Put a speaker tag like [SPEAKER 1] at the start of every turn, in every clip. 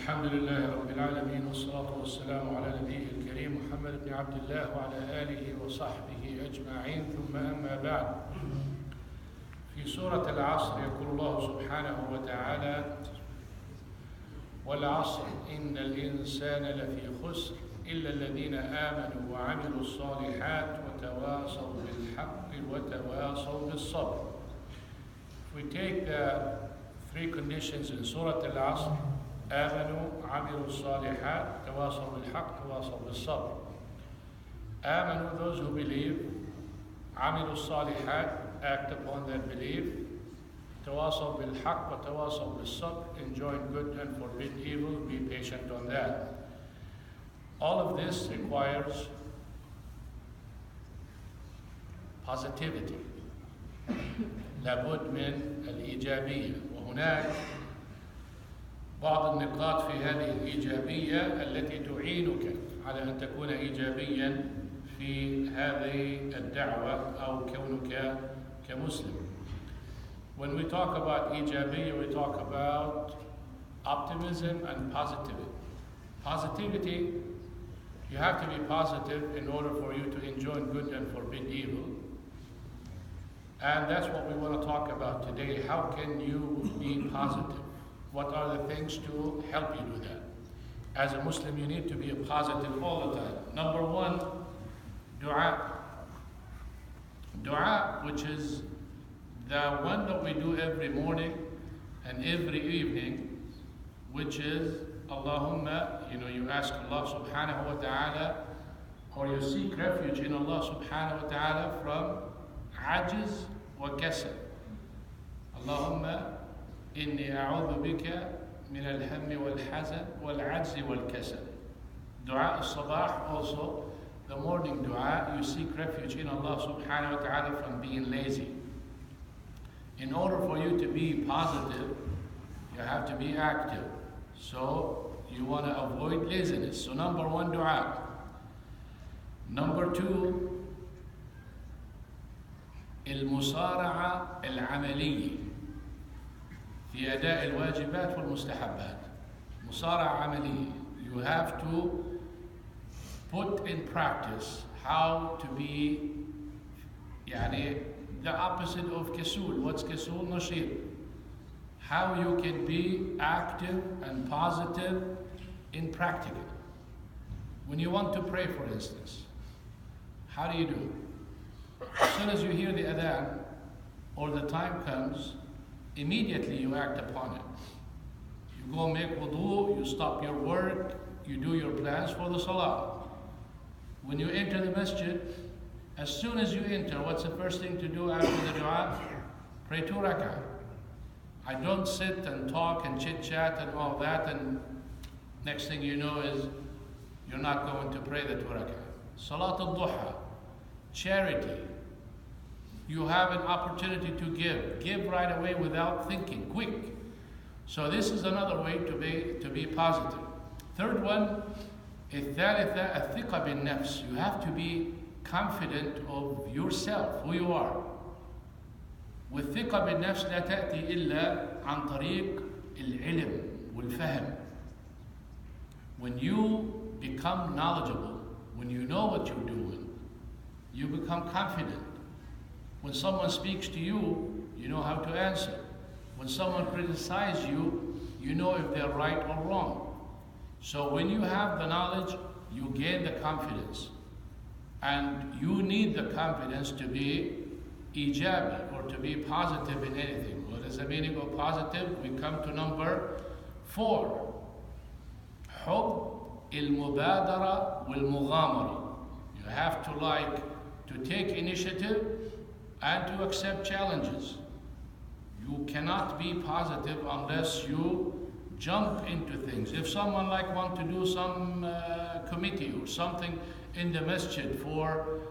[SPEAKER 1] الحمد لله رب العالمين والصلاة والسلام على نبيه الكريم محمد بن عبد الله وعلى آله وصحبه أجمعين ثم أما بعد. في سورة العصر يقول الله سبحانه وتعالى: والعصر إن الإنسان لفي خسر إلا الذين آمنوا وعملوا الصالحات وتواصوا بالحق وتواصوا بالصبر. If we take the three conditions in Surah Al-Asr: آمنوا عملوا الصالحات تواصوا بالحق تواصوا بالصبر. آمنوا, those who believe. عملوا الصالحات, act upon their belief. تواصوا بالحق وتواصوا بالصبر, enjoin good and forbid evil, be patient on that. All of this requires positivity. لابد من الإيجابية. وهناك بعض النقاط في هذه الإيجابية التي تعينك على أن تكون إيجابيا في هذه الدعوة أو كونك كمسلم. When we talk about إيجابية, we talk about optimism and positivity. Positivity, you have to be positive in order for you to enjoin good and forbid evil. And that's what we want to talk about today. How can you be positive? What are the things to help you do that? As a Muslim, you need to be positive all the time. Number one, dua. Dua, which is the one that we do every morning and every evening, which is Allahumma, you ask Allah subhanahu wa ta'ala, or you seek refuge in Allah subhanahu wa ta'ala from ajiz wa kasal. Allahumma إني أعوذ بك من الهم والحزن والعجز والكسل. Dua al-Sabah also, the morning dua, you seek refuge in Allah subhanahu wa ta'ala from being lazy. In order for you to be positive, you have to be active. So you want to avoid laziness. So number one, dua. Number two, المسارعة العملية في أداء الواجبات والمستحبات. مسارعة عملية. You have to put in practice how to be the opposite of كسول. What's كسول? نشيط. How you can be active and positive in practical. When you want to pray, for instance, how do you do? As soon as you hear the adhan or the time comes, immediately you act upon it. You go make wudu, you stop your work, you do your plans for the salah. When you enter the masjid, as soon as you enter, what's the first thing to do after the dua? Pray 2 rak'ah. I don't sit and talk and chit chat and all that, and next thing you know is you're not going to pray the 2 rak'ah. Salat al-duha, charity. You have an opportunity to give. Give right away without thinking, quick. So this is another way to be positive. Third one, الثالثة الثقة بالنفس. You have to be confident of yourself, who you are. والثقة بالنفس لا تأتي إلا عن طريق العلم والفهم. When you become knowledgeable, when you know what you're doing, you become confident. When someone speaks to you, you know how to answer. When someone criticizes you, you know if they're right or wrong. So when you have the knowledge, you gain the confidence. And you need the confidence to be إيجابي, or to be positive in anything. What is the meaning of positive? We come to number 4. حب المبادرة والمغامرة. You have to like to take initiative and to accept challenges. You cannot be positive unless you jump into things. If someone want to do some committee or something in the masjid for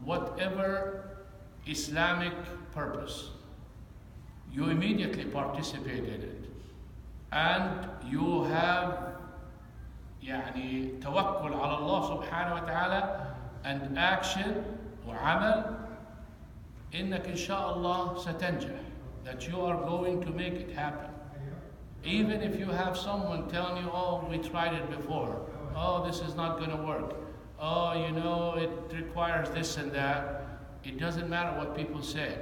[SPEAKER 1] whatever Islamic purpose, you immediately participate in it. And you have توكل على الله سبحانه وتعالى and action وعمل إنك إن شاء الله ستنجح, that you are going to make it happen. Even if you have someone telling you, oh, we tried it before. Oh, this is not going to work. Oh, you know, it requires this and that. It doesn't matter what people say.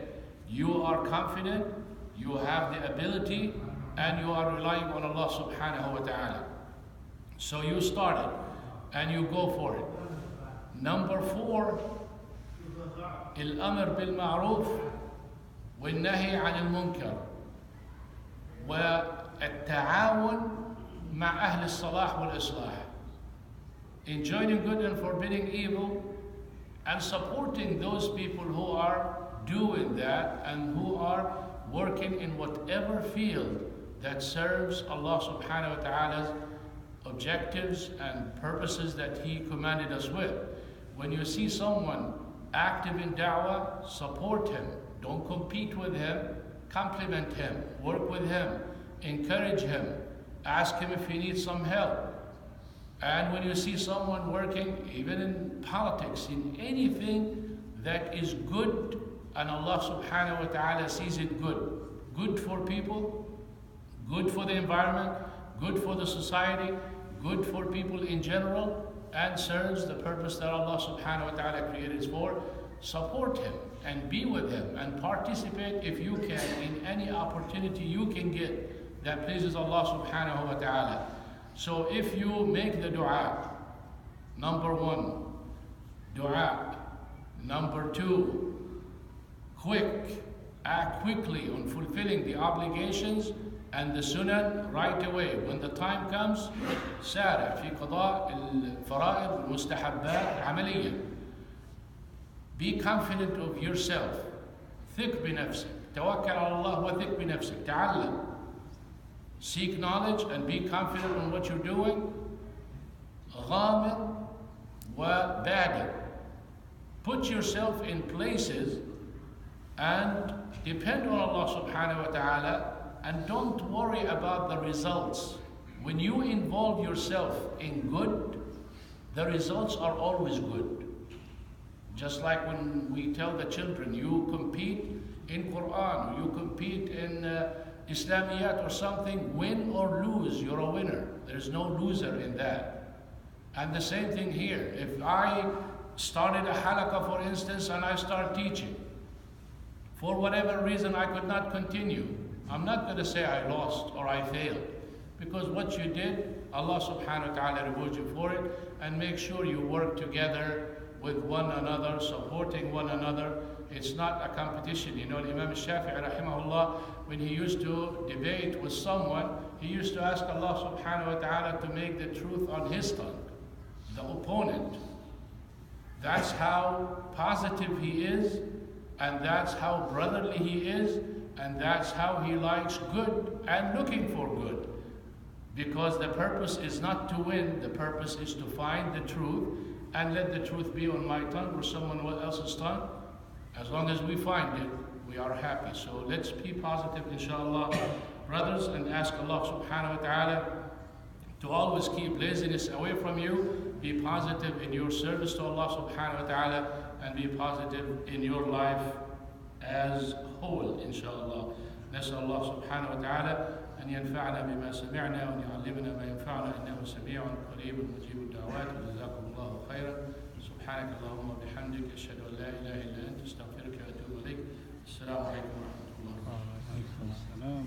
[SPEAKER 1] You are confident, you have the ability, and you are relying on Allah subhanahu wa ta'ala. So you start it, and you go for it. Number 4, الأمر بالمعروف والنهي عن المنكر والتعاون مع أهل الصلاح والإصلاح. Enjoining good and forbidding evil, and supporting those people who are doing that and who are working in whatever field that serves Allah subhanahu wa ta'ala's objectives and purposes that He commanded us with. When you see someone active in da'wah, support him. Don't compete with him, compliment him, work with him, encourage him, ask him if he needs some help. And when you see someone working, even in politics, in anything that is good, and Allah subhanahu wa ta'ala sees it good. Good for people, good for the environment, good for the society, good for people in general, and serves the purpose that Allah subhanahu wa ta'ala created it for. Support him and be with him and participate if you can in any opportunity you can get that pleases Allah subhanahu wa ta'ala. So if you make the dua, number 1, dua. Number 2, act quickly on fulfilling the obligations and the sunan right away. When the time comes, سارع في قضاء الفرائض والمستحبات عمليا. Be confident of yourself. ثق بنفسك. توكل على الله وثق بنفسك. تعلم. Seek knowledge and be confident on what you're doing. غامر وبادر. Put yourself in places and depend on Allah subhanahu wa ta'ala, and don't worry about the results. When you involve yourself in good, the results are always good. Just like when we tell the children, you compete in Quran, you compete in Islamiyat or something, win or lose, you're a winner. There's no loser in that. And the same thing here. If I started a halaqah, for instance, and I start teaching, for whatever reason I could not continue, I'm not going to say I lost or I failed. Because what you did, Allah subhanahu wa ta'ala rewards you for it, and make sure you work together with one another, supporting one another. It's not a competition. You know, Imam Shafi'i rahimahullah, when he used to debate with someone, he used to ask Allah subhanahu wa ta'ala to make the truth on his tongue, the opponent. That's how positive he is, and that's how brotherly he is, and that's how he likes good and looking for good. Because the purpose is not to win, the purpose is to find the truth and let the truth be on my tongue or someone else's tongue. As long as we find it, we are happy. So let's be positive, inshallah, brothers, and ask Allah subhanahu wa ta'ala to always keep laziness away from you. Be positive in your service to Allah subhanahu wa ta'ala, and be positive in your life as whole, inshallah. نسأل الله سبحانه وتعالى أن ينفعنا بما سمعنا وأن يعلمنا ما ينفعنا إنه سميع قريب مجيب الدعوات وجزاكم الله خيرا. سبحانك اللهم وبحمدك أشهد أن لا إله إلا أنت أستغفرك وأتوب إليك. السلام عليكم ورحمة الله.
[SPEAKER 2] وعليكم السلام.